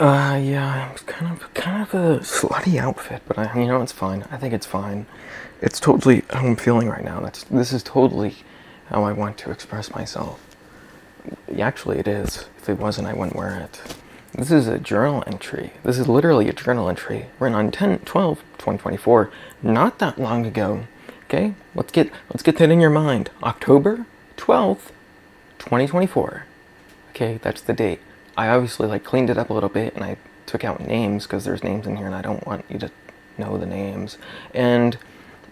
Yeah, it's kind of a slutty outfit, but it's fine. I think it's fine. It's totally how I'm feeling right now. This is totally how I want to express myself. Yeah, actually, it is. If it wasn't, I wouldn't wear it. This is a journal entry. This is literally a journal entry written on 10/12/2024, not that long ago. Okay, let's get that in your mind. October 12th, 2024. Okay, that's the date. I obviously cleaned it up a little bit and I took out names because there's names in here and I don't want you to know the names. And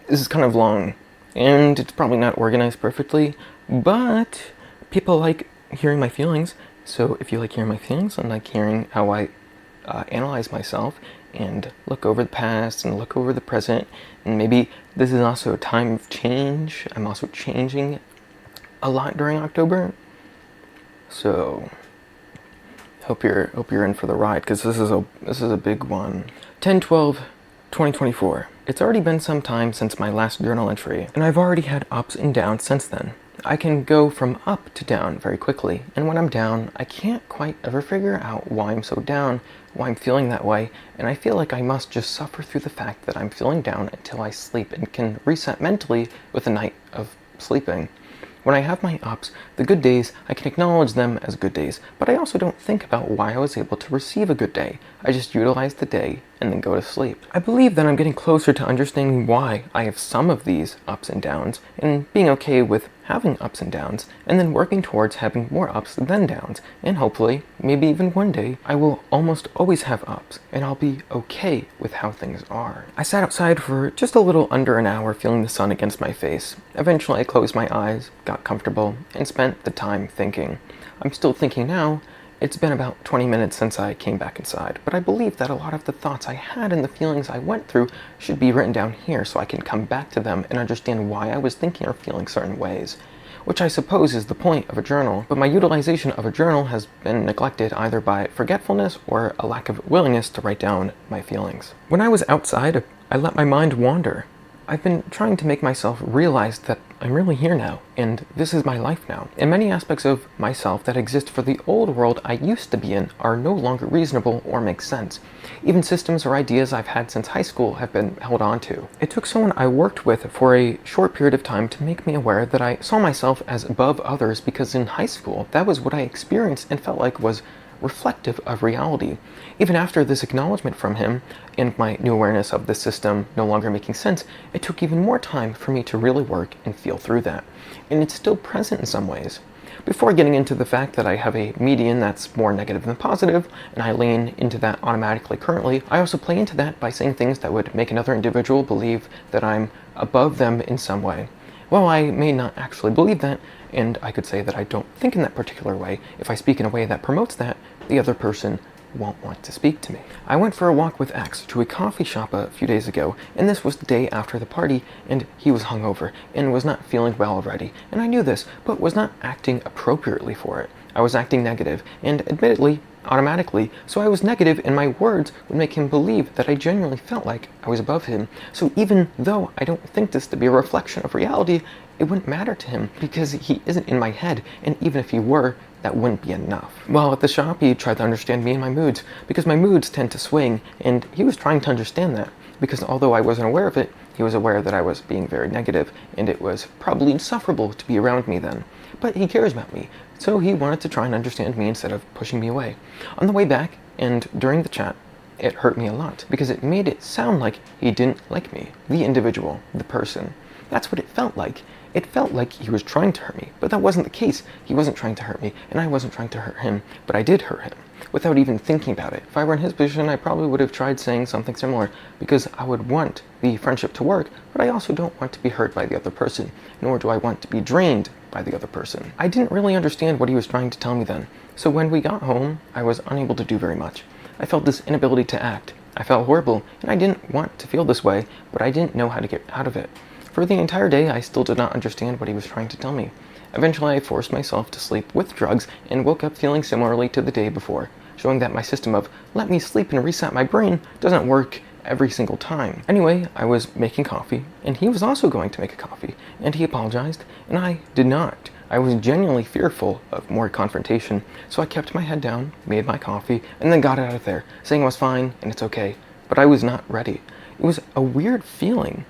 this is kind of long and it's probably not organized perfectly, but people like hearing my feelings. So if you like hearing my feelings and like hearing how I analyze myself and look over the past and look over the present, and maybe this is also a time of change. I'm also changing a lot during October. So hope you're in for the ride because this is a big one. 10/12/2024. It's already been some time since my last journal entry, and I've already had ups and downs since then. I can go from up to down very quickly, and when I'm down, I can't quite ever figure out why I'm so down, why I'm feeling that way, and I feel like I must just suffer through the fact that I'm feeling down until I sleep and can reset mentally with a night of sleeping. When I have my ups, the good days, I can acknowledge them as good days, but I also don't think about why I was able to receive a good day. I just utilize the day and then go to sleep. I believe that I'm getting closer to understanding why I have some of these ups and downs, and being okay with having ups and downs, and then working towards having more ups than downs, and hopefully, maybe even one day, I will almost always have ups, and I'll be okay with how things are. I sat outside for just a little under an hour feeling the sun against my face. Eventually I closed my eyes, got comfortable, and spent the time thinking. I'm still thinking now. It's been about 20 minutes since I came back inside, but I believe that a lot of the thoughts I had and the feelings I went through should be written down here so I can come back to them and understand why I was thinking or feeling certain ways, which I suppose is the point of a journal, but my utilization of a journal has been neglected either by forgetfulness or a lack of willingness to write down my feelings. When I was outside, I let my mind wander. I've been trying to make myself realize that I'm really here now, and this is my life now. And many aspects of myself that exist for the old world I used to be in are no longer reasonable or make sense. Even systems or ideas I've had since high school have been held on to. It took someone I worked with for a short period of time to make me aware that I saw myself as above others because in high school, that was what I experienced and felt like was reflective of reality. Even after this acknowledgement from him and my new awareness of the system no longer making sense, it took even more time for me to really work and feel through that. And it's still present in some ways. Before getting into the fact that I have a median that's more negative than positive, and I lean into that automatically currently, I also play into that by saying things that would make another individual believe that I'm above them in some way. While I may not actually believe that, and I could say that I don't think in that particular way, if I speak in a way that promotes that, the other person won't want to speak to me. I went for a walk with X to a coffee shop a few days ago, and this was the day after the party, and he was hungover and was not feeling well already, and I knew this, but was not acting appropriately for it. I was acting negative, and admittedly, automatically, so I was negative and my words would make him believe that I genuinely felt like I was above him. So even though I don't think this to be a reflection of reality, it wouldn't matter to him because he isn't in my head, and even if he were, that wouldn't be enough. While at the shop, he tried to understand me and my moods, because my moods tend to swing, and he was trying to understand that, because although I wasn't aware of it, he was aware that I was being very negative, and it was probably insufferable to be around me then. But he cares about me, so he wanted to try and understand me instead of pushing me away. On the way back, and during the chat, it hurt me a lot, because it made it sound like he didn't like me, the individual, the person. That's what it felt like. It felt like he was trying to hurt me, but that wasn't the case. He wasn't trying to hurt me, and I wasn't trying to hurt him, but I did hurt him, without even thinking about it. If I were in his position, I probably would have tried saying something similar, because I would want the friendship to work, but I also don't want to be hurt by the other person, nor do I want to be drained by the other person. I didn't really understand what he was trying to tell me then, so when we got home, I was unable to do very much. I felt this inability to act. I felt horrible, and I didn't want to feel this way, but I didn't know how to get out of it. For the entire day, I still did not understand what he was trying to tell me. Eventually, I forced myself to sleep with drugs and woke up feeling similarly to the day before, showing that my system of let me sleep and reset my brain doesn't work every single time. Anyway, I was making coffee, and he was also going to make a coffee, and he apologized, and I did not. I was genuinely fearful of more confrontation, so I kept my head down, made my coffee, and then got out of there, saying I was fine and it's okay. But I was not ready. It was a weird feeling.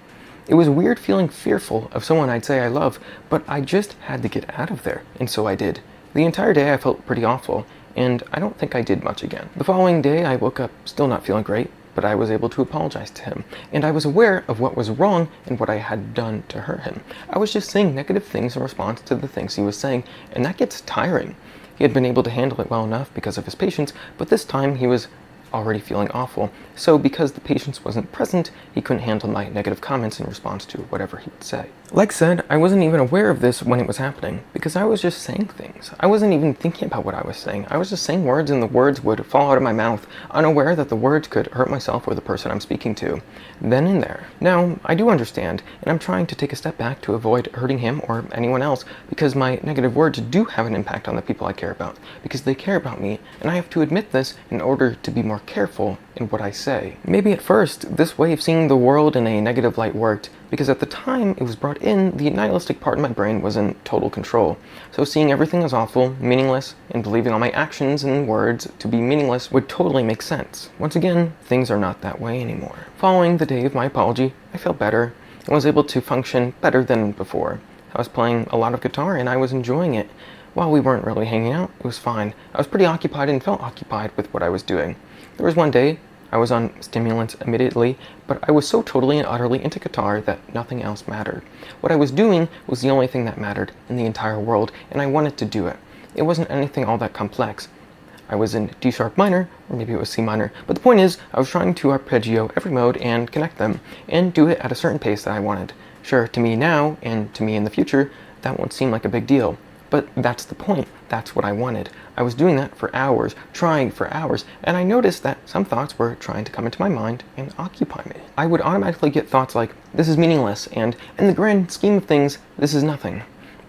It was weird feeling fearful of someone I'd say I love, but I just had to get out of there, and so I did. The entire day I felt pretty awful, and I don't think I did much again. The following day I woke up still not feeling great, but I was able to apologize to him, and I was aware of what was wrong and what I had done to hurt him. I was just saying negative things in response to the things he was saying, and that gets tiring. He had been able to handle it well enough because of his patience, but this time he was already feeling awful. So because the patience wasn't present, he couldn't handle my negative comments in response to whatever he would say. Like said, I wasn't even aware of this when it was happening, because I was just saying things. I wasn't even thinking about what I was saying. I was just saying words and the words would fall out of my mouth, unaware that the words could hurt myself or the person I'm speaking to. Then and there. Now, I do understand, and I'm trying to take a step back to avoid hurting him or anyone else, because my negative words do have an impact on the people I care about, because they care about me, and I have to admit this in order to be more careful in what I say. Maybe at first, this way of seeing the world in a negative light worked, because at the time it was brought in, the nihilistic part of my brain was in total control. So seeing everything as awful, meaningless, and believing all my actions and words to be meaningless would totally make sense. Once again, things are not that way anymore. Following the day of my apology, I felt better, and was able to function better than before. I was playing a lot of guitar and I was enjoying it. While we weren't really hanging out, it was fine. I was pretty occupied and felt occupied with what I was doing. There was one day, I was on stimulants admittedly, but I was so totally and utterly into guitar that nothing else mattered. What I was doing was the only thing that mattered in the entire world, and I wanted to do it. It wasn't anything all that complex. I was in D sharp minor, or maybe it was C minor, but the point is, I was trying to arpeggio every mode and connect them, and do it at a certain pace that I wanted. Sure, to me now, and to me in the future, that won't seem like a big deal. But that's the point. That's what I wanted. I was doing that for hours, trying for hours, and I noticed that some thoughts were trying to come into my mind and occupy me. I would automatically get thoughts like, this is meaningless, and in the grand scheme of things, this is nothing.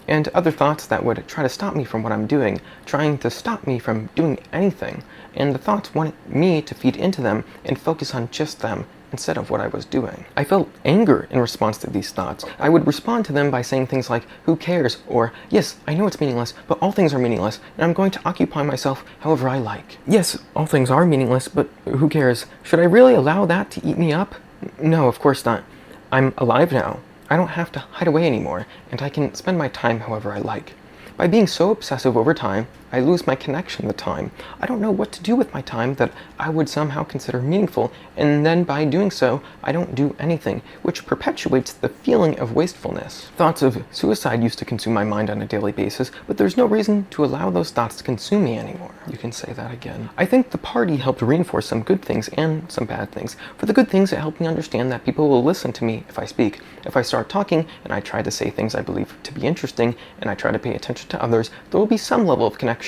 And other thoughts that would try to stop me from what I'm doing, trying to stop me from doing anything. And the thoughts wanted me to feed into them and focus on just them instead of what I was doing. I felt anger in response to these thoughts. I would respond to them by saying things like, who cares? Or, yes, I know it's meaningless, but all things are meaningless, and I'm going to occupy myself however I like. Yes, all things are meaningless, but who cares? Should I really allow that to eat me up? No, of course not. I'm alive now. I don't have to hide away anymore, and I can spend my time however I like. By being so obsessive over time, I lose my connection with time. I don't know what to do with my time that I would somehow consider meaningful, and then by doing so, I don't do anything, which perpetuates the feeling of wastefulness. Thoughts of suicide used to consume my mind on a daily basis, but there's no reason to allow those thoughts to consume me anymore. You can say that again. I think the party helped reinforce some good things and some bad things. For the good things, it helped me understand that people will listen to me if I speak. If I start talking, and I try to say things I believe to be interesting, and I try to pay attention to others, there will be some level of connection.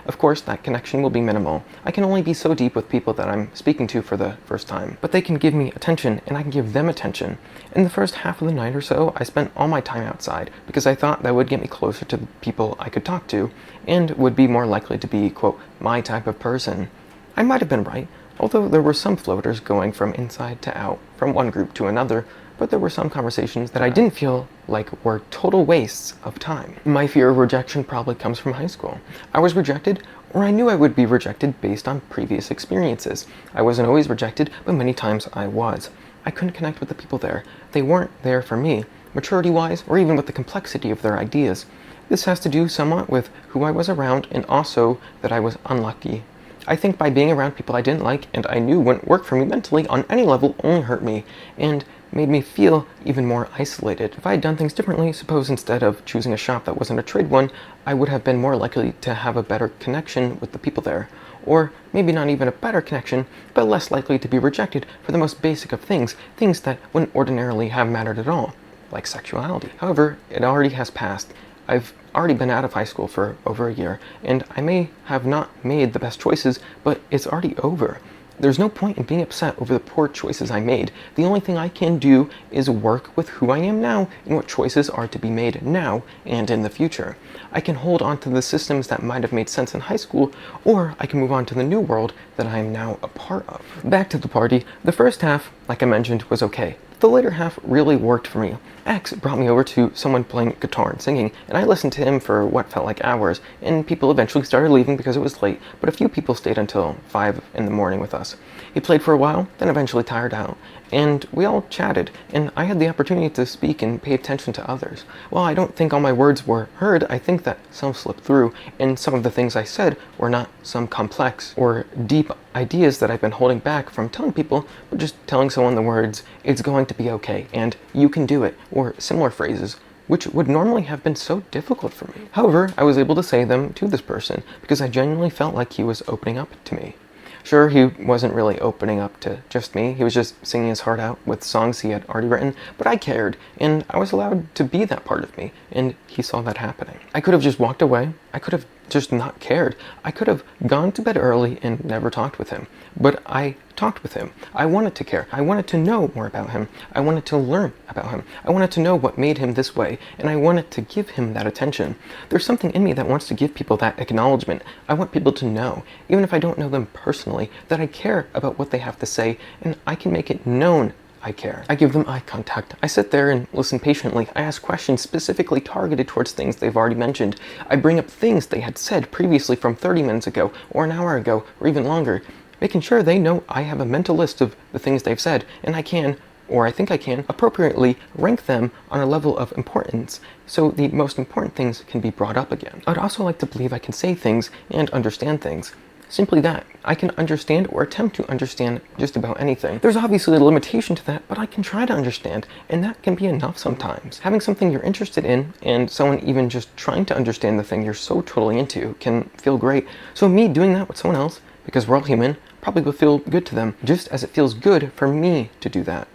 Of course, that connection will be minimal. I can only be so deep with people that I'm speaking to for the first time. But they can give me attention, and I can give them attention. In the first half of the night or so, I spent all my time outside, because I thought that would get me closer to the people I could talk to, and would be more likely to be, quote, my type of person. I might have been right, although there were some floaters going from inside to out, from one group to another, but there were some conversations that I didn't feel like were total wastes of time. My fear of rejection probably comes from high school. I was rejected, or I knew I would be rejected based on previous experiences. I wasn't always rejected, but many times I was. I couldn't connect with the people there. They weren't there for me, maturity-wise, or even with the complexity of their ideas. This has to do somewhat with who I was around, and also that I was unlucky. I think by being around people I didn't like and I knew wouldn't work for me mentally on any level only hurt me, and made me feel even more isolated. If I had done things differently, suppose instead of choosing a shop that wasn't a trade one, I would have been more likely to have a better connection with the people there. Or maybe not even a better connection, but less likely to be rejected for the most basic of things, things that wouldn't ordinarily have mattered at all, like sexuality. However, it already has passed. I've already been out of high school for over a year, and I may have not made the best choices, but it's already over. There's no point in being upset over the poor choices I made. The only thing I can do is work with who I am now and what choices are to be made now and in the future. I can hold on to the systems that might have made sense in high school, or I can move on to the new world that I am now a part of. Back to the party. The first half, like I mentioned, was okay. The later half really worked for me. X brought me over to someone playing guitar and singing, and I listened to him for what felt like hours, and people eventually started leaving because it was late, but a few people stayed until 5 in the morning with us. He played for a while, then eventually tired out, and we all chatted, and I had the opportunity to speak and pay attention to others. While I don't think all my words were heard, I think that some slipped through, and some of the things I said were not some complex or deep ideas that I've been holding back from telling people, but just telling someone the words, "It's going to be okay," and "You can do it," or similar phrases, which would normally have been so difficult for me. However, I was able to say them to this person because I genuinely felt like he was opening up to me. Sure, he wasn't really opening up to just me. He was just singing his heart out with songs he had already written, but I cared, and I was allowed to be that part of me, and he saw that happening. I could have just walked away. I could have just not cared. I could have gone to bed early and never talked with him, but I talked with him. I wanted to care. I wanted to know more about him. I wanted to learn about him. I wanted to know what made him this way, and I wanted to give him that attention. There's something in me that wants to give people that acknowledgement. I want people to know, even if I don't know them personally, that I care about what they have to say, and I can make it known I care. I give them eye contact. I sit there and listen patiently. I ask questions specifically targeted towards things they've already mentioned. I bring up things they had said previously from 30 minutes ago, or an hour ago, or even longer, making sure they know I have a mental list of the things they've said, and I can, or I think I can, appropriately rank them on a level of importance, so the most important things can be brought up again. I'd also like to believe I can say things and understand things. Simply that. I can understand or attempt to understand just about anything. There's obviously a limitation to that, but I can try to understand, and that can be enough sometimes. Having something you're interested in, and someone even just trying to understand the thing you're so totally into, can feel great. So me doing that with someone else, because we're all human, probably will feel good to them, just as it feels good for me to do that,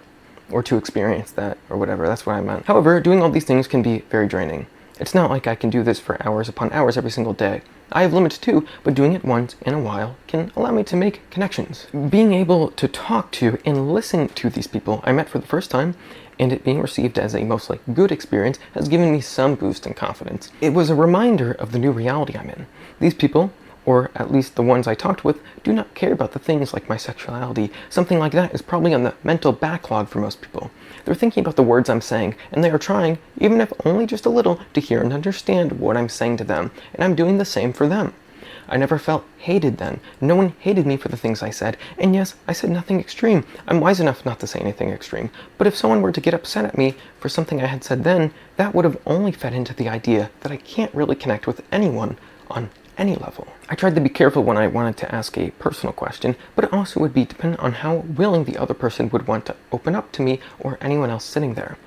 or to experience that, or whatever. That's what I meant. However, doing all these things can be very draining. It's not like I can do this for hours upon hours every single day. I have limits too, but doing it once in a while can allow me to make connections. Being able to talk to and listen to these people I met for the first time, and it being received as a mostly good experience, has given me some boost in confidence. It was a reminder of the new reality I'm in. These people, or at least the ones I talked with, do not care about the things like my sexuality. Something like that is probably on the mental backlog for most people. They're thinking about the words I'm saying, and they are trying, even if only just a little, to hear and understand what I'm saying to them, and I'm doing the same for them. I never felt hated then. No one hated me for the things I said, and yes, I said nothing extreme. I'm wise enough not to say anything extreme, but if someone were to get upset at me for something I had said then, that would have only fed into the idea that I can't really connect with anyone on any level. I tried to be careful when I wanted to ask a personal question, but it also would be dependent on how willing the other person would want to open up to me or anyone else sitting there.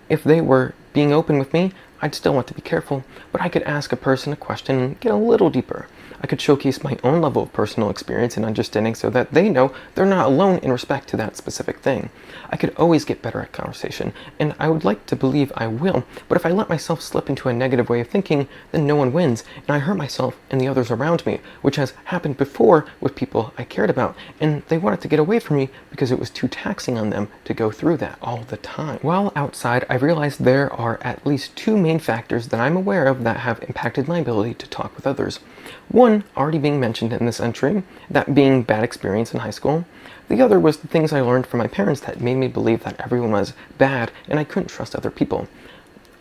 If they were being open with me, I'd still want to be careful, but I could ask a person a question and get a little deeper. I could showcase my own level of personal experience and understanding so that they know they're not alone in respect to that specific thing. I could always get better at conversation, and I would like to believe I will, but if I let myself slip into a negative way of thinking, then no one wins, and I hurt myself and the others around me, which has happened before with people I cared about, and they wanted to get away from me because it was too taxing on them to go through that all the time. While outside, I've realized there are at least two main factors that I'm aware of that have impacted my ability to talk with others. One, already being mentioned in this entry, that being bad experience in high school. The other was the things I learned from my parents that made me believe that everyone was bad and I couldn't trust other people.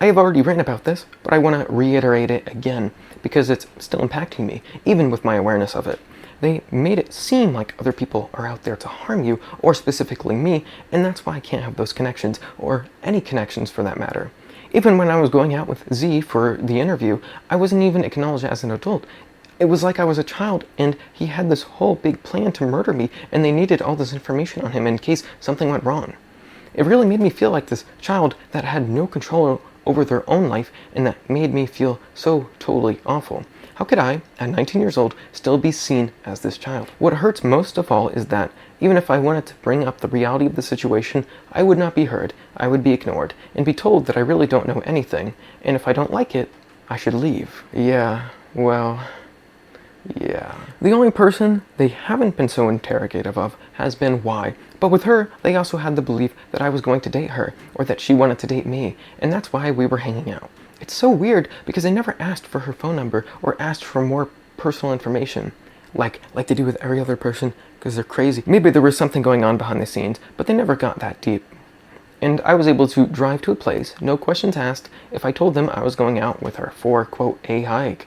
I have already written about this, but I want to reiterate it again because it's still impacting me, even with my awareness of it. They made it seem like other people are out there to harm you, or specifically me, and that's why I can't have those connections, or any connections for that matter. Even when I was going out with Z for the interview, I wasn't even acknowledged as an adult. It was like I was a child, and he had this whole big plan to murder me, and they needed all this information on him in case something went wrong. It really made me feel like this child that had no control over their own life, and that made me feel so totally awful. How could I, at 19 years old, still be seen as this child? What hurts most of all is that, even if I wanted to bring up the reality of the situation, I would not be heard, I would be ignored, and be told that I really don't know anything, and if I don't like it, I should leave. Yeah, well, Yeah. The only person they haven't been so interrogative of has been why. But with her, they also had the belief that I was going to date her, or that she wanted to date me, and that's why we were hanging out. It's so weird because they never asked for her phone number or asked for more personal information. Like they do with every other person, because they're crazy. Maybe there was something going on behind the scenes, but they never got that deep. And I was able to drive to a place, no questions asked, if I told them I was going out with her for, quote, a hike.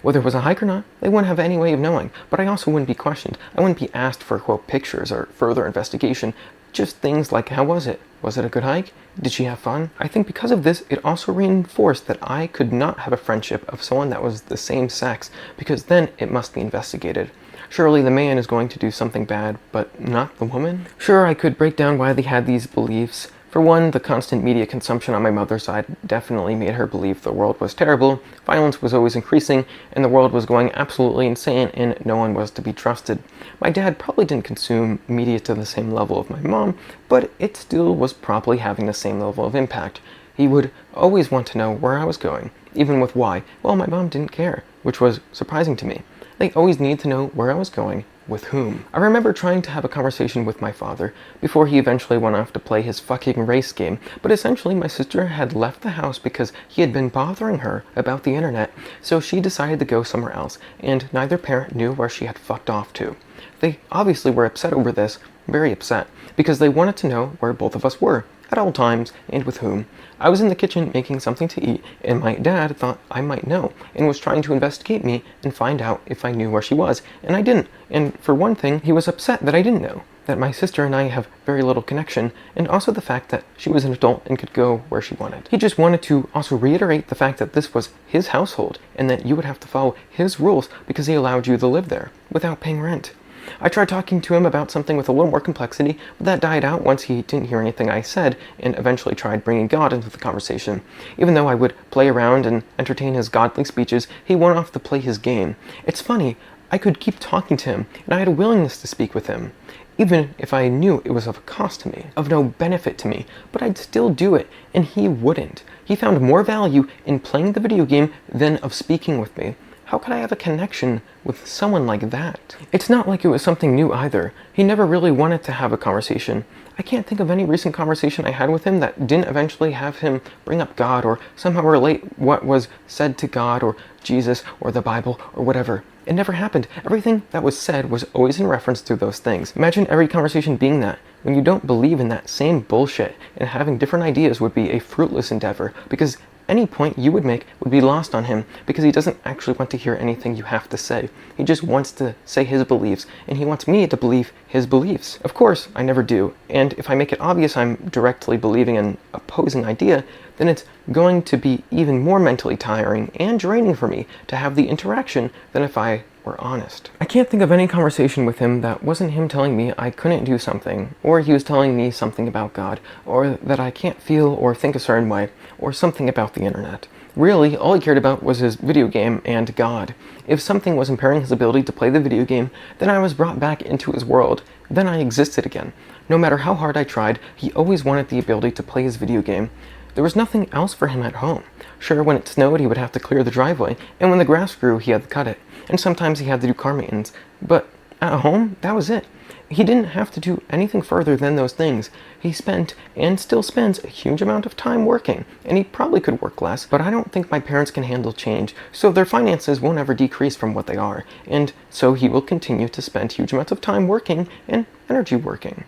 Whether it was a hike or not, they wouldn't have any way of knowing, but I also wouldn't be questioned. I wouldn't be asked for, quote, pictures or further investigation. Just things like, how was it? Was it a good hike? Did she have fun? I think because of this, it also reinforced that I could not have a friendship of someone that was the same sex, because then it must be investigated. Surely the man is going to do something bad, but not the woman? Sure, I could break down why they had these beliefs. For one, the constant media consumption on my mother's side definitely made her believe the world was terrible, violence was always increasing, and the world was going absolutely insane and no one was to be trusted. My dad probably didn't consume media to the same level of my mom, but it still was probably having the same level of impact. He would always want to know where I was going, even with why. Well, my mom didn't care, which was surprising to me. They always needed to know where I was going, with whom. I remember trying to have a conversation with my father before he eventually went off to play his fucking race game, but essentially my sister had left the house because he had been bothering her about the internet, so she decided to go somewhere else, and neither parent knew where she had fucked off to. They obviously were upset over this, very upset, because they wanted to know where both of us were, at all times, and with whom. I was in the kitchen making something to eat, and my dad thought I might know, and was trying to investigate me and find out if I knew where she was, and I didn't. And for one thing, he was upset that I didn't know, that my sister and I have very little connection, and also the fact that she was an adult and could go where she wanted. He just wanted to also reiterate the fact that this was his household, and that you would have to follow his rules because he allowed you to live there, without paying rent. I tried talking to him about something with a little more complexity, but that died out once he didn't hear anything I said, and eventually tried bringing God into the conversation. Even though I would play around and entertain his godly speeches, he went off to play his game. It's funny, I could keep talking to him, and I had a willingness to speak with him, even if I knew it was of cost to me, of no benefit to me, but I'd still do it, and he wouldn't. He found more value in playing the video game than of speaking with me. How could I have a connection with someone like that? It's not like it was something new either. He never really wanted to have a conversation. I can't think of any recent conversation I had with him that didn't eventually have him bring up God or somehow relate what was said to God or Jesus or the Bible or whatever. It never happened. Everything that was said was always in reference to those things. Imagine every conversation being that. When you don't believe in that same bullshit, and having different ideas would be a fruitless endeavor, because any point you would make would be lost on him, because he doesn't actually want to hear anything you have to say. He just wants to say his beliefs, and he wants me to believe his beliefs. Of course, I never do, and if I make it obvious I'm directly believing an opposing idea, then it's going to be even more mentally tiring and draining for me to have the interaction than if I were honest. I can't think of any conversation with him that wasn't him telling me I couldn't do something, or he was telling me something about God, or that I can't feel or think a certain way, or something about the internet. Really, all he cared about was his video game and God. If something was impairing his ability to play the video game, then I was brought back into his world. Then I existed again. No matter how hard I tried, he always wanted the ability to play his video game. There was nothing else for him at home. Sure, when it snowed, he would have to clear the driveway, and when the grass grew, he had to cut it, and sometimes he had to do car maintenance. But at home, that was it. He didn't have to do anything further than those things. He spent, and still spends, a huge amount of time working, and he probably could work less, but I don't think my parents can handle change, so their finances won't ever decrease from what they are, and so he will continue to spend huge amounts of time working and energy working.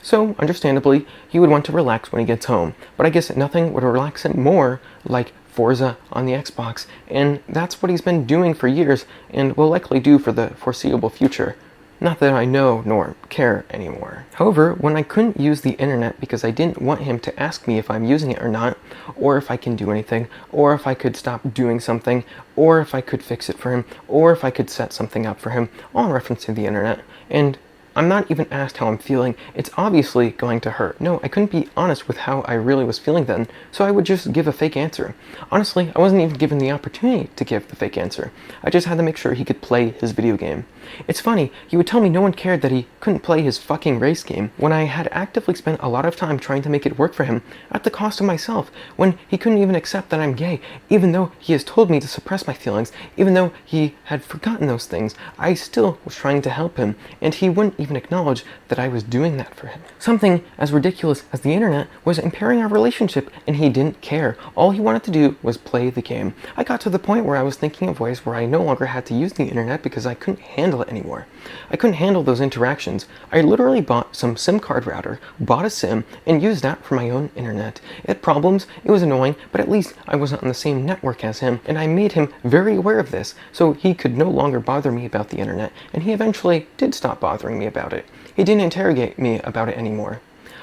So, understandably, he would want to relax when he gets home, but I guess nothing would relax him more like Forza on the Xbox, and that's what he's been doing for years, and will likely do for the foreseeable future. Not that I know nor care anymore. However, when I couldn't use the internet because I didn't want him to ask me if I'm using it or not, or if I can do anything, or if I could stop doing something, or if I could fix it for him, or if I could set something up for him, all in reference to the internet, and I'm not even asked how I'm feeling. It's obviously going to hurt. No, I couldn't be honest with how I really was feeling then, so I would just give a fake answer. Honestly, I wasn't even given the opportunity to give the fake answer. I just had to make sure he could play his video game. It's funny, he would tell me no one cared that he couldn't play his fucking race game when I had actively spent a lot of time trying to make it work for him at the cost of myself, when he couldn't even accept that I'm gay, even though he has told me to suppress my feelings, even though he had forgotten those things. I still was trying to help him, and he wouldn't even acknowledge that I was doing that for him. Something as ridiculous as the internet was impairing our relationship, and he didn't care. All he wanted to do was play the game. I got to the point where I was thinking of ways where I no longer had to use the internet because I couldn't handle it anymore. I couldn't handle those interactions. I literally bought some SIM card router, bought a SIM, and used that for my own internet. It had problems, it was annoying, but at least I wasn't on the same network as him, and I made him very aware of this, so he could no longer bother me about the internet, and he eventually did stop bothering me about it. He didn't interrogate me about it anymore.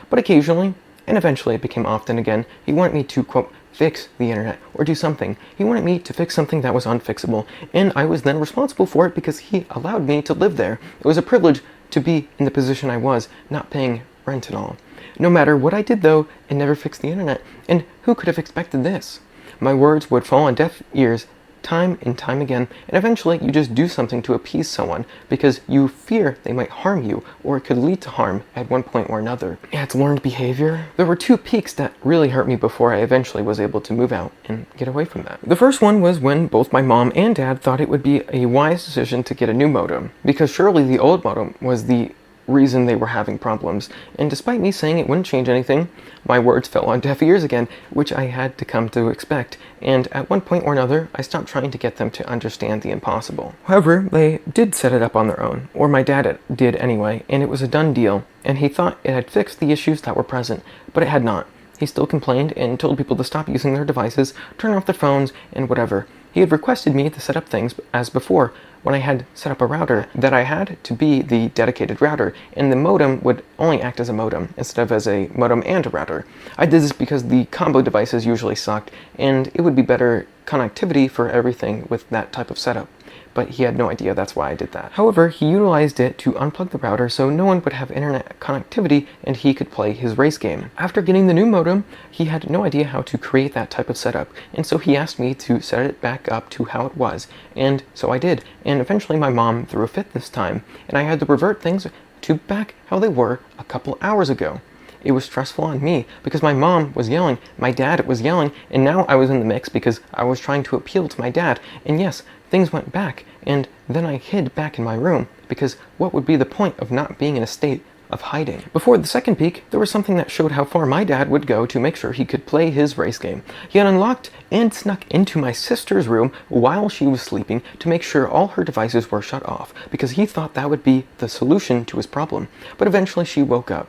But occasionally, and eventually it became often again, he wanted me to, quote, fix the internet, or do something. He wanted me to fix something that was unfixable, and I was then responsible for it because he allowed me to live there. It was a privilege to be in the position I was, not paying rent and all. No matter what I did though, it never fixed the internet, and who could have expected this? My words would fall on deaf ears time and time again, and eventually you just do something to appease someone because you fear they might harm you, or it could lead to harm at one point or another. Yeah, it's learned behavior. There were two peaks that really hurt me before I eventually was able to move out and get away from that. The first one was when both my mom and dad thought it would be a wise decision to get a new modem, because surely the old modem was the reason they were having problems, and despite me saying it wouldn't change anything, my words fell on deaf ears again, which I had to come to expect, and at one point or another, I stopped trying to get them to understand the impossible. However, they did set it up on their own, or my dad did anyway, and it was a done deal, and he thought it had fixed the issues that were present, but it had not. He still complained and told people to stop using their devices, turn off their phones, and whatever. He had requested me to set up things as before, when I had set up a router, that I had to be the dedicated router, and the modem would only act as a modem, instead of as a modem and a router. I did this because the combo devices usually sucked, and it would be better connectivity for everything with that type of setup. But he had no idea that's why I did that. However, he utilized it to unplug the router so no one would have internet connectivity and he could play his race game. After getting the new modem, he had no idea how to create that type of setup, and so he asked me to set it back up to how it was, and so I did. And eventually my mom threw a fit this time, and I had to revert things to back how they were a couple hours ago. It was stressful on me because my mom was yelling, my dad was yelling, and now I was in the mix because I was trying to appeal to my dad. And yes, things went back, and then I hid back in my room because what would be the point of not being in a state of hiding? Before the second peak, there was something that showed how far my dad would go to make sure he could play his race game. He had unlocked and snuck into my sister's room while she was sleeping to make sure all her devices were shut off because he thought that would be the solution to his problem. But eventually she woke up.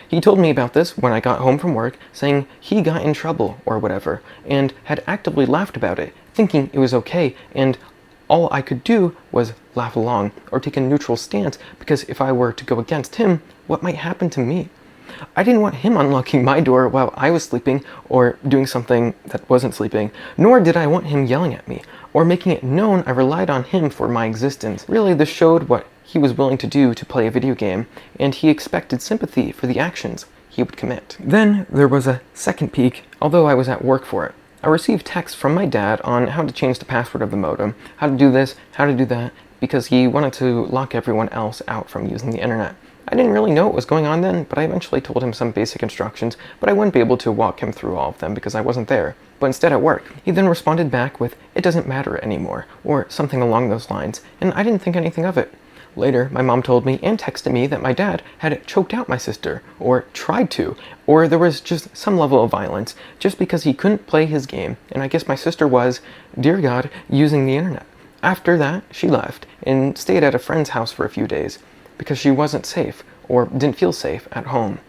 He told me about this when I got home from work, saying he got in trouble or whatever, and had actively laughed about it, thinking it was okay, and all I could do was laugh along or take a neutral stance, because if I were to go against him, what might happen to me? I didn't want him unlocking my door while I was sleeping or doing something that wasn't sleeping, nor did I want him yelling at me or making it known I relied on him for my existence. Really, this showed what he was willing to do to play a video game, and he expected sympathy for the actions he would commit. Then there was a second peak, although I was at work for it. I received texts from my dad on how to change the password of the modem, how to do this, how to do that, because he wanted to lock everyone else out from using the internet. I didn't really know what was going on then, but I eventually told him some basic instructions, but I wouldn't be able to walk him through all of them because I wasn't there, but instead at work. He then responded back with, "It doesn't matter anymore," or something along those lines, and I didn't think anything of it. Later, my mom told me and texted me that my dad had choked out my sister, or tried to, or there was just some level of violence, just because he couldn't play his game, and I guess my sister was, dear God, using the internet. After that, she left, and stayed at a friend's house for a few days, because she wasn't safe, or didn't feel safe at home.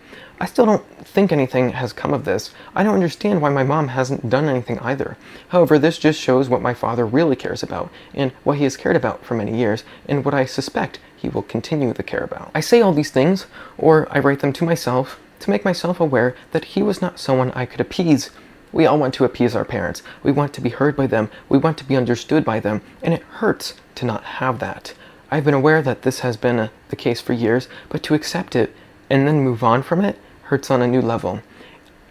I still don't think anything has come of this. I don't understand why my mom hasn't done anything either. However, this just shows what my father really cares about, and what he has cared about for many years, and what I suspect he will continue to care about. I say all these things, or I write them to myself, to make myself aware that he was not someone I could appease. We all want to appease our parents. We want to be heard by them. We want to be understood by them, and it hurts to not have that. I've been aware that this has been the case for years, but to accept it and then move on from it hurts on a new level.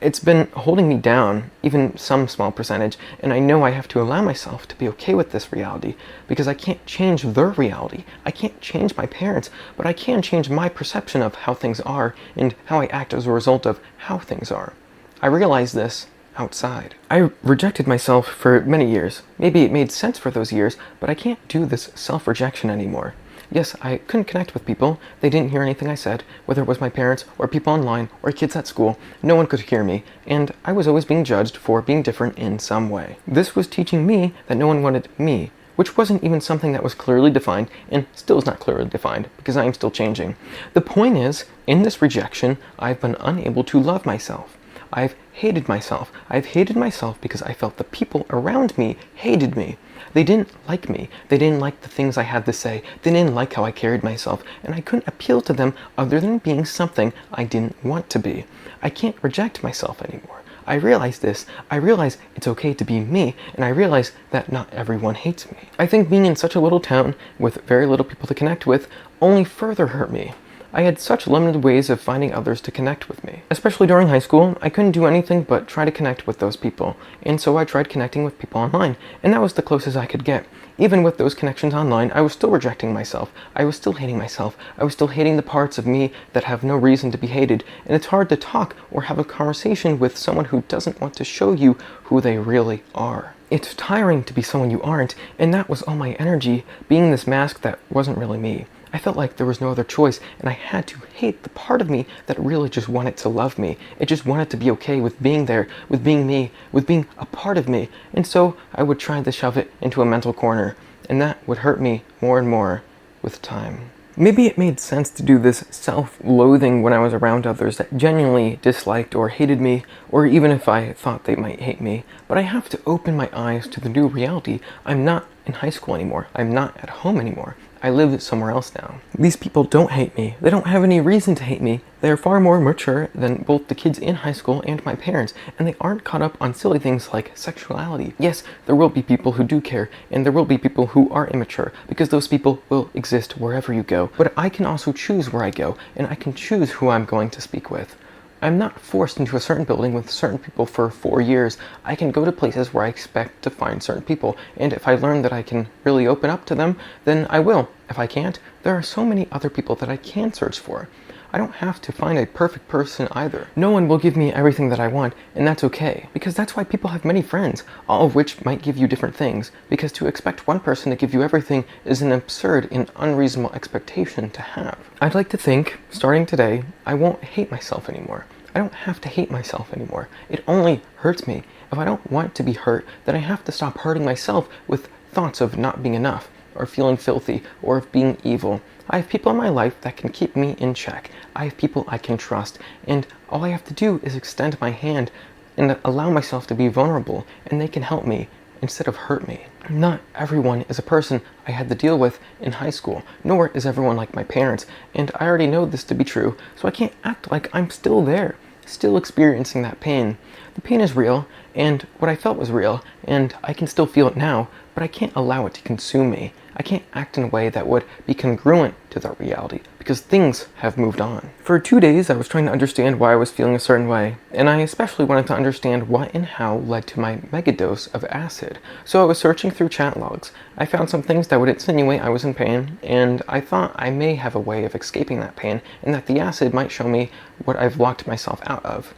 It's been holding me down, even some small percentage, and I know I have to allow myself to be okay with this reality, because I can't change their reality. I can't change my parents, but I can change my perception of how things are and how I act as a result of how things are. I realized this outside. I rejected myself for many years. Maybe it made sense for those years, but I can't do this self-rejection anymore. Yes, I couldn't connect with people. They didn't hear anything I said, whether it was my parents or people online or kids at school. No one could hear me, and I was always being judged for being different in some way. This was teaching me that no one wanted me, which wasn't even something that was clearly defined, and still is not clearly defined, because I am still changing. The point is, in this rejection, I've been unable to love myself. I've hated myself. I've hated myself because I felt the people around me hated me. They didn't like me. They didn't like the things I had to say. They didn't like how I carried myself, and I couldn't appeal to them other than being something I didn't want to be. I can't reject myself anymore. I realize this. I realize it's okay to be me, and I realize that not everyone hates me. I think being in such a little town with very little people to connect with only further hurt me. I had such limited ways of finding others to connect with me. Especially during high school, I couldn't do anything but try to connect with those people, and so I tried connecting with people online, and that was the closest I could get. Even with those connections online, I was still rejecting myself. I was still hating myself. I was still hating the parts of me that have no reason to be hated, and it's hard to talk or have a conversation with someone who doesn't want to show you who they really are. It's tiring to be someone you aren't, and that was all my energy, being this mask that wasn't really me. I felt like there was no other choice, and I had to hate the part of me that really just wanted to love me. It just wanted to be okay with being there, with being me, with being a part of me. And so I would try to shove it into a mental corner, and that would hurt me more and more with time. Maybe it made sense to do this self-loathing when I was around others that genuinely disliked or hated me, or even if I thought they might hate me. But I have to open my eyes to the new reality. I'm not in high school anymore. I'm not at home anymore. I live somewhere else now. These people don't hate me. They don't have any reason to hate me. They are far more mature than both the kids in high school and my parents, and they aren't caught up on silly things like sexuality. Yes, there will be people who do care, and there will be people who are immature, because those people will exist wherever you go. But I can also choose where I go, and I can choose who I'm going to speak with. I'm not forced into a certain building with certain people for 4 years. I can go to places where I expect to find certain people, and if I learn that I can really open up to them, then I will. If I can't, there are so many other people that I can search for. I don't have to find a perfect person either. No one will give me everything that I want, and that's okay, because that's why people have many friends, all of which might give you different things, because to expect one person to give you everything is an absurd and unreasonable expectation to have. I'd like to think, starting today, I won't hate myself anymore. I don't have to hate myself anymore. It only hurts me. If I don't want to be hurt, then I have to stop hurting myself with thoughts of not being enough, or feeling filthy, or of being evil. I have people in my life that can keep me in check. I have people I can trust, and all I have to do is extend my hand and allow myself to be vulnerable, and they can help me instead of hurt me. Not everyone is a person I had to deal with in high school, nor is everyone like my parents, and I already know this to be true, so I can't act like I'm still there, still experiencing that pain. The pain is real, and what I felt was real, and I can still feel it now, but I can't allow it to consume me. I can't act in a way that would be congruent to that reality, because things have moved on. For 2 days, I was trying to understand why I was feeling a certain way, and I especially wanted to understand what and how led to my megadose of acid. So I was searching through chat logs. I found some things that would insinuate I was in pain, and I thought I may have a way of escaping that pain, and that the acid might show me what I've locked myself out of.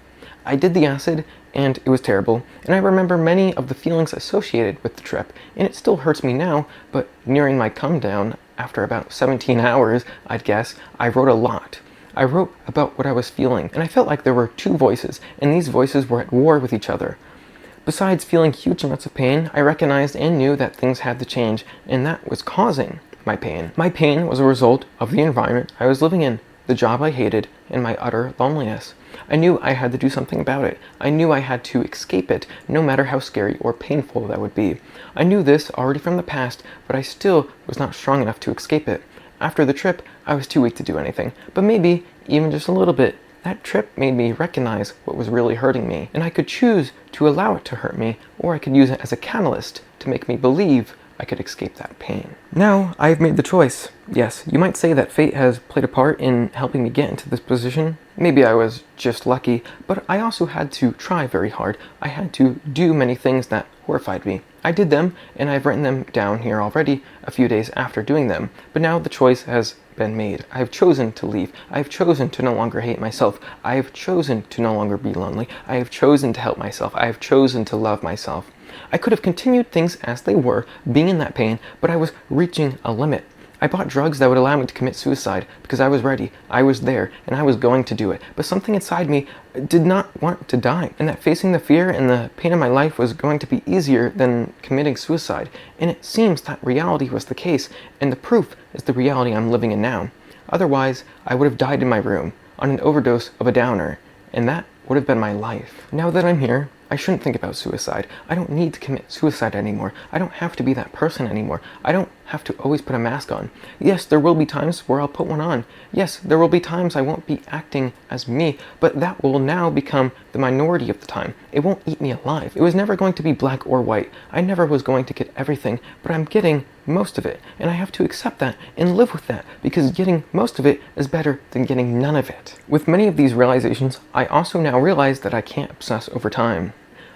I did the acid, and it was terrible, and I remember many of the feelings associated with the trip, and it still hurts me now, but nearing my come down, after about 17 hours, I'd guess, I wrote a lot. I wrote about what I was feeling, and I felt like there were two voices, and these voices were at war with each other. Besides feeling huge amounts of pain, I recognized and knew that things had to change, and that was causing my pain. My pain was a result of the environment I was living in, the job I hated, and my utter loneliness. I knew I had to do something about it. I knew I had to escape it, no matter how scary or painful that would be. I knew this already from the past, but I still was not strong enough to escape it. After the trip, I was too weak to do anything, but maybe, even just a little bit, that trip made me recognize what was really hurting me, and I could choose to allow it to hurt me, or I could use it as a catalyst to make me believe I could escape that pain. Now, I've made the choice. Yes, you might say that fate has played a part in helping me get into this position. Maybe I was just lucky, but I also had to try very hard. I had to do many things that horrified me. I did them, and I've written them down here already a few days after doing them, but now the choice has been made. I have chosen to leave. I have chosen to no longer hate myself. I have chosen to no longer be lonely. I have chosen to help myself. I have chosen to love myself. I could have continued things as they were, being in that pain, but I was reaching a limit. I bought drugs that would allow me to commit suicide because I was ready, I was there, and I was going to do it. But something inside me did not want to die, and that facing the fear and the pain of my life was going to be easier than committing suicide. And it seems that reality was the case, and the proof is the reality I'm living in now. Otherwise, I would have died in my room on an overdose of a downer, and that would have been my life. Now that I'm here, I shouldn't think about suicide. I don't need to commit suicide anymore. I don't have to be that person anymore. I don't have to always put a mask on. Yes, there will be times where I'll put one on. Yes, there will be times I won't be acting as me, but that will now become the minority of the time. It won't eat me alive. It was never going to be black or white. I never was going to get everything, but I'm getting most of it, and I have to accept that and live with that, because getting most of it is better than getting none of it. With many of these realizations, I also now realize that I can't obsess over time.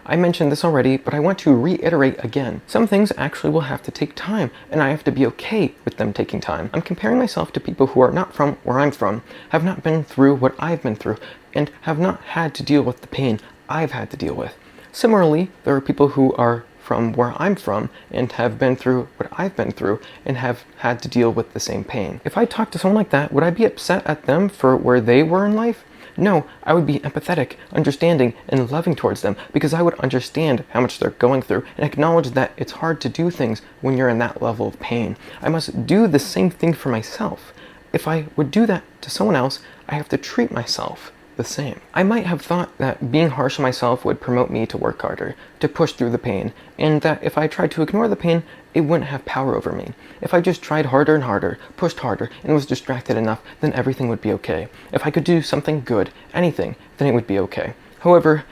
I mentioned this already, but I want to reiterate again. Some things actually will have to take time, and I have to be okay with them taking time. I'm comparing myself to people who are not from where I'm from, have not been through what I've been through, and have not had to deal with the pain I've had to deal with. Similarly, there are people who are from where I'm from and have been through what I've been through and have had to deal with the same pain. If I talked to someone like that, would I be upset at them for where they were in life? No, I would be empathetic, understanding, and loving towards them, because I would understand how much they're going through and acknowledge that it's hard to do things when you're in that level of pain. I must do the same thing for myself. If I would do that to someone else, I have to treat myself the same. I might have thought that being harsh on myself would promote me to work harder, to push through the pain, and that if I tried to ignore the pain, it wouldn't have power over me. If I just tried harder and harder, pushed harder, and was distracted enough, then everything would be okay. If I could do something good, anything, then it would be okay. However,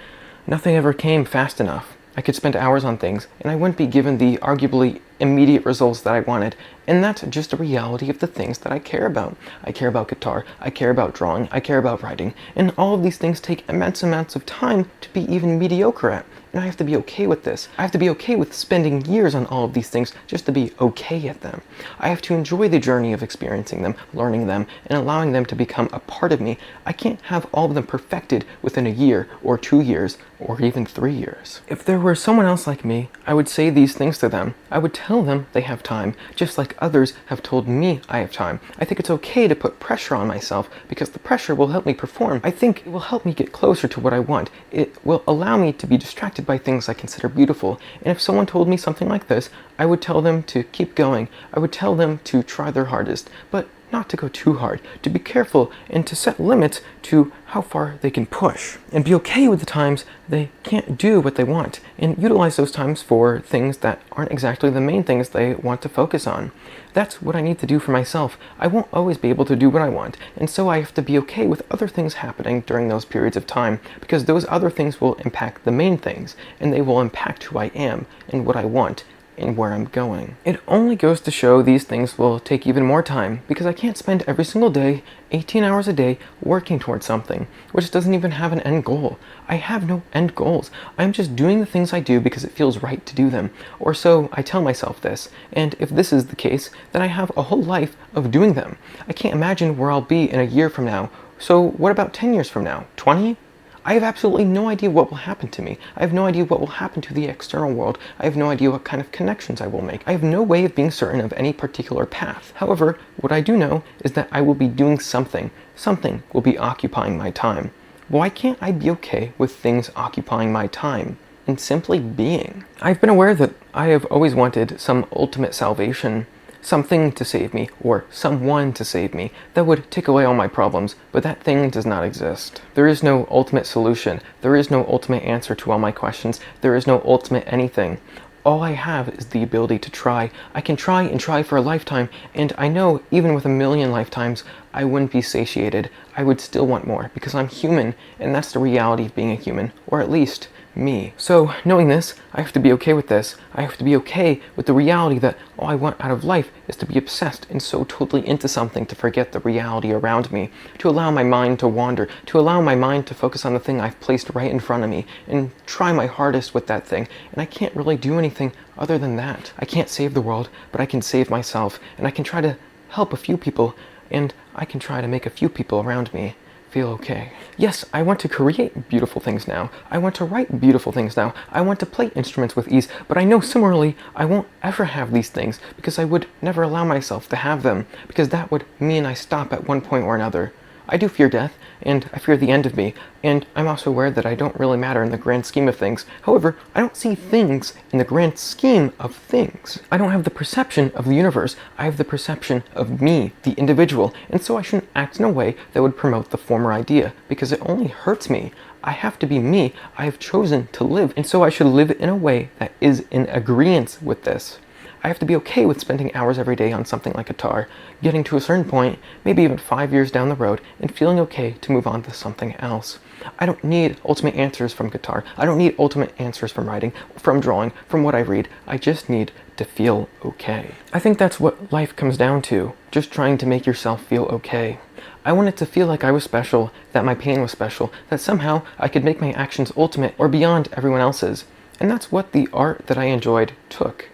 nothing ever came fast enough. I could spend hours on things, and I wouldn't be given the arguably immediate results that I wanted, and that's just a reality of the things that I care about. I care about guitar, I care about drawing, I care about writing, and all of these things take immense amounts of time to be even mediocre at. And I have to be okay with this. I have to be okay with spending years on all of these things just to be okay at them. I have to enjoy the journey of experiencing them, learning them, and allowing them to become a part of me. I can't have all of them perfected within a year, or 2 years, or even 3 years. If there were someone else like me, I would say these things to them. I would tell them they have time, just like others have told me I have time. I think it's okay to put pressure on myself, because the pressure will help me perform. I think it will help me get closer to what I want. It will allow me to be distracted by things I consider beautiful. And if someone told me something like this, I would tell them to keep going. I would tell them to try their hardest, but not to go too hard, to be careful, and to set limits to how far they can push, and be okay with the times they can't do what they want, and utilize those times for things that aren't exactly the main things they want to focus on. That's what I need to do for myself. I won't always be able to do what I want, and so I have to be okay with other things happening during those periods of time, because those other things will impact the main things, and they will impact who I am and what I want and where I'm going. It only goes to show these things will take even more time, because I can't spend every single day, 18 hours a day, working towards something, which doesn't even have an end goal. I have no end goals. I'm just doing the things I do because it feels right to do them, or so I tell myself this, and if this is the case, then I have a whole life of doing them. I can't imagine where I'll be in a year from now, so what about 10 years from now? 20? I have absolutely no idea what will happen to me. I have no idea what will happen to the external world. I have no idea what kind of connections I will make. I have no way of being certain of any particular path. However, what I do know is that I will be doing something. Something will be occupying my time. Why can't I be okay with things occupying my time and simply being? I've been aware that I have always wanted some ultimate salvation, something to save me, or someone to save me, that would take away all my problems, but that thing does not exist. There is no ultimate solution. There is no ultimate answer to all my questions. There is no ultimate anything. All I have is the ability to try. I can try and try for a lifetime, and I know even with 1,000,000 lifetimes, I wouldn't be satiated. I would still want more, because I'm human, and that's the reality of being a human, or at least me. So knowing this, I have to be okay with this. I have to be okay with the reality that all I want out of life is to be obsessed and so totally into something to forget the reality around me, to allow my mind to wander, to allow my mind to focus on the thing I've placed right in front of me and try my hardest with that thing. And I can't really do anything other than that. I can't save the world, but I can save myself, and I can try to help a few people, and I can try to make a few people around me feel okay. Yes, I want to create beautiful things now. I want to write beautiful things now. I want to play instruments with ease, but I know similarly I won't ever have these things because I would never allow myself to have them, because that would mean I stop at one point or another. I do fear death, and I fear the end of me, and I'm also aware that I don't really matter in the grand scheme of things. However, I don't see things in the grand scheme of things. I don't have the perception of the universe. I have the perception of me, the individual, and so I shouldn't act in a way that would promote the former idea, because it only hurts me. I have to be me. I have chosen to live, and so I should live in a way that is in agreeance with this. I have to be okay with spending hours every day on something like guitar, getting to a certain point, maybe even 5 years down the road, and feeling okay to move on to something else. I don't need ultimate answers from guitar. I don't need ultimate answers from writing, from drawing, from what I read. I just need to feel okay. I think that's what life comes down to, just trying to make yourself feel okay. I wanted to feel like I was special, that my pain was special, that somehow I could make my actions ultimate or beyond everyone else's. And that's what the art that I enjoyed took.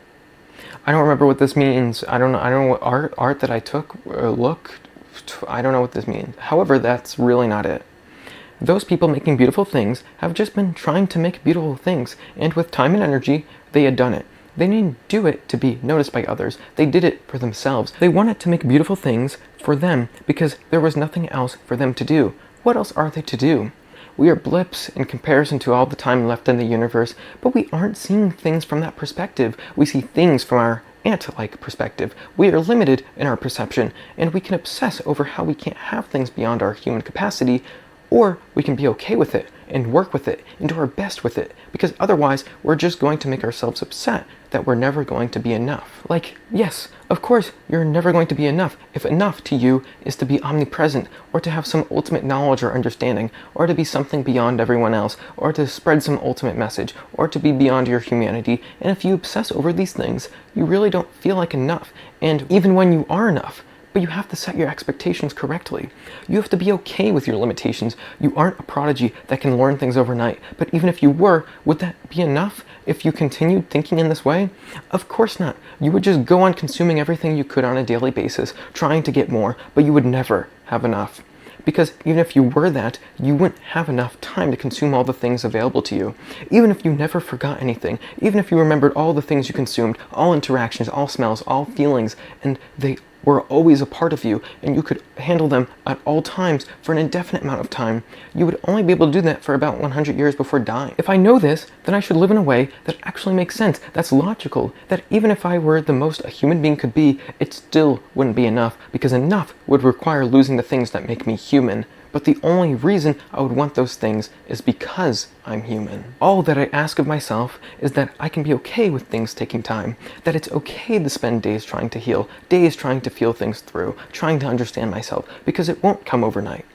I don't remember what this means. I don't know what art that I took I don't know what this means. However, that's really not it. Those people making beautiful things have just been trying to make beautiful things, and with time and energy, they had done it. They didn't do it to be noticed by others. They did it for themselves. They wanted to make beautiful things for them because there was nothing else for them to do. What else are they to do? We are blips in comparison to all the time left in the universe, but we aren't seeing things from that perspective. We see things from our ant-like perspective. We are limited in our perception, and we can obsess over how we can't have things beyond our human capacity, or we can be okay with it and work with it and do our best with it, because otherwise we're just going to make ourselves upset that we're never going to be enough. Like, yes, of course you're never going to be enough if enough to you is to be omnipresent, or to have some ultimate knowledge or understanding, or to be something beyond everyone else, or to spread some ultimate message, or to be beyond your humanity. And if you obsess over these things, you really don't feel like enough. And even when you are enough, but you have to set your expectations correctly. You have to be okay with your limitations. You aren't a prodigy that can learn things overnight. But even if you were, would that be enough if you continued thinking in this way? Of course not. You would just go on consuming everything you could on a daily basis, trying to get more, but you would never have enough. Because even if you were that, you wouldn't have enough time to consume all the things available to you. Even if you never forgot anything, even if you remembered all the things you consumed, all interactions, all smells, all feelings, and they were always a part of you, and you could handle them at all times for an indefinite amount of time, you would only be able to do that for about 100 years before dying. If I know this, then I should live in a way that actually makes sense, that's logical, that even if I were the most a human being could be, it still wouldn't be enough, because enough would require losing the things that make me human. But the only reason I would want those things is because I'm human. All that I ask of myself is that I can be okay with things taking time, that it's okay to spend days trying to heal, days trying to feel things through, trying to understand myself, because it won't come overnight.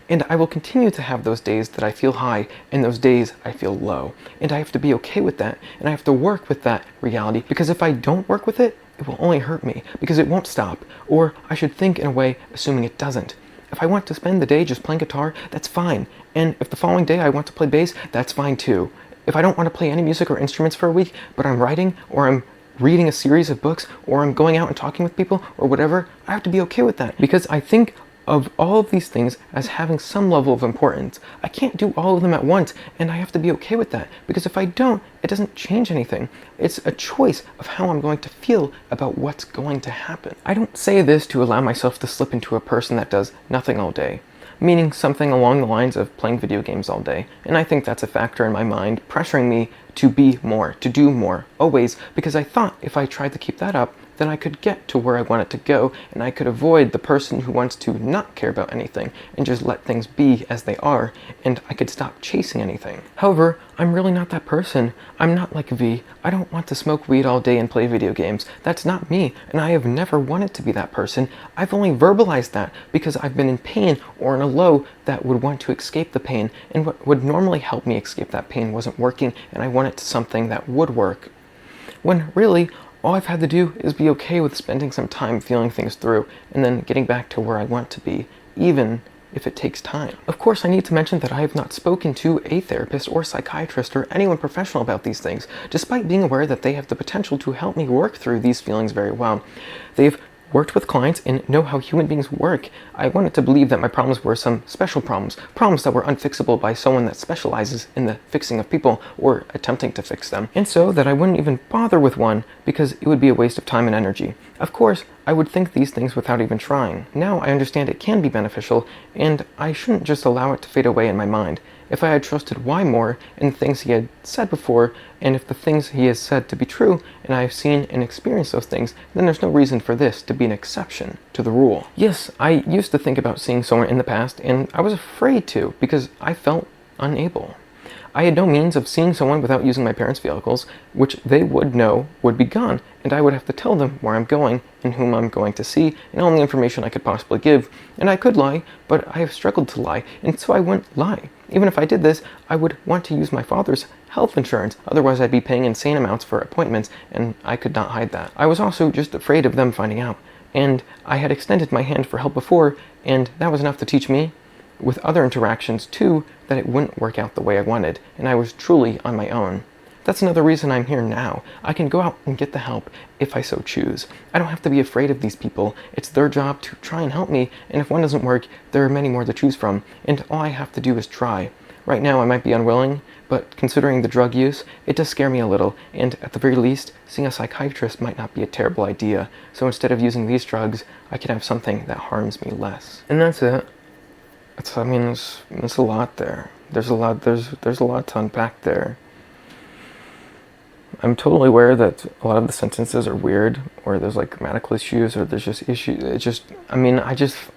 And I will continue to have those days that I feel high and those days I feel low. And I have to be okay with that, and I have to work with that reality, because if I don't work with it, it will only hurt me, because it won't stop. Or I should think in a way assuming it doesn't. If I want to spend the day just playing guitar, that's fine. And if the following day I want to play bass, that's fine too. If I don't want to play any music or instruments for a week, but I'm writing, or I'm reading a series of books, or I'm going out and talking with people, or whatever, I have to be okay with that. Because I think of all of these things as having some level of importance. I can't do all of them at once, and I have to be okay with that, because if I don't, it doesn't change anything. It's a choice of how I'm going to feel about what's going to happen. I don't say this to allow myself to slip into a person that does nothing all day, meaning something along the lines of playing video games all day, and I think that's a factor in my mind, pressuring me to be more, to do more, always, because I thought if I tried to keep that up, then I could get to where I want it to go, and I could avoid the person who wants to not care about anything and just let things be as they are, and I could stop chasing anything. However, I'm really not that person. I'm not like V. I don't want to smoke weed all day and play video games. That's not me, and I have never wanted to be that person. I've only verbalized that because I've been in pain or in a low that would want to escape the pain, and what would normally help me escape that pain wasn't working, and I wanted something that would work. When really, all I've had to do is be okay with spending some time feeling things through and then getting back to where I want to be, even if it takes time. Of course, I need to mention that I have not spoken to a therapist or psychiatrist or anyone professional about these things, despite being aware that they have the potential to help me work through these feelings very well. They've worked with clients and know how human beings work. I wanted to believe that my problems were some special problems that were unfixable by someone that specializes in the fixing of people or attempting to fix them, and so that I wouldn't even bother with one because it would be a waste of time and energy. Of course, I would think these things without even trying. Now I understand it can be beneficial, and I shouldn't just allow it to fade away in my mind. If I had trusted Y more in the things he had said before, and if the things he has said to be true, and I have seen and experienced those things, then there's no reason for this to be an exception to the rule. Yes, I used to think about seeing someone in the past, and I was afraid to because I felt unable. I had no means of seeing someone without using my parents' vehicles, which they would know would be gone, and I would have to tell them where I'm going and whom I'm going to see, and all the information I could possibly give. And I could lie, but I have struggled to lie, and so I wouldn't lie. Even if I did this, I would want to use my father's health insurance, otherwise I'd be paying insane amounts for appointments, and I could not hide that. I was also just afraid of them finding out, and I had extended my hand for help before, and that was enough to teach me, with other interactions too, that it wouldn't work out the way I wanted, and I was truly on my own. That's another reason I'm here now. I can go out and get the help if I so choose. I don't have to be afraid of these people. It's their job to try and help me, and if one doesn't work, there are many more to choose from, and all I have to do is try. Right now I might be unwilling, but considering the drug use, it does scare me a little, and at the very least, seeing a psychiatrist might not be a terrible idea, so instead of using these drugs, I can have something that harms me less. And that's it. There's a lot there. There's a lot to unpack there. I'm totally aware that a lot of the sentences are weird, or there's like grammatical issues, or there's just issues.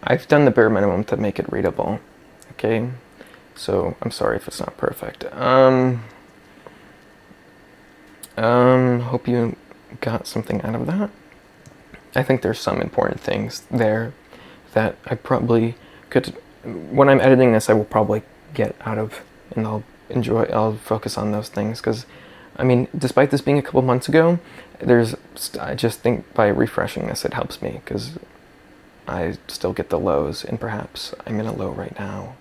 I've done the bare minimum to make it readable. Okay? So I'm sorry if it's not perfect. Hope you got something out of that. I think there's some important things there that I probably could, when I'm editing this, I will probably get out of, and I'll focus on those things, because despite this being a couple months ago, I just think by refreshing this, it helps me, because I still get the lows, and perhaps I'm in a low right now.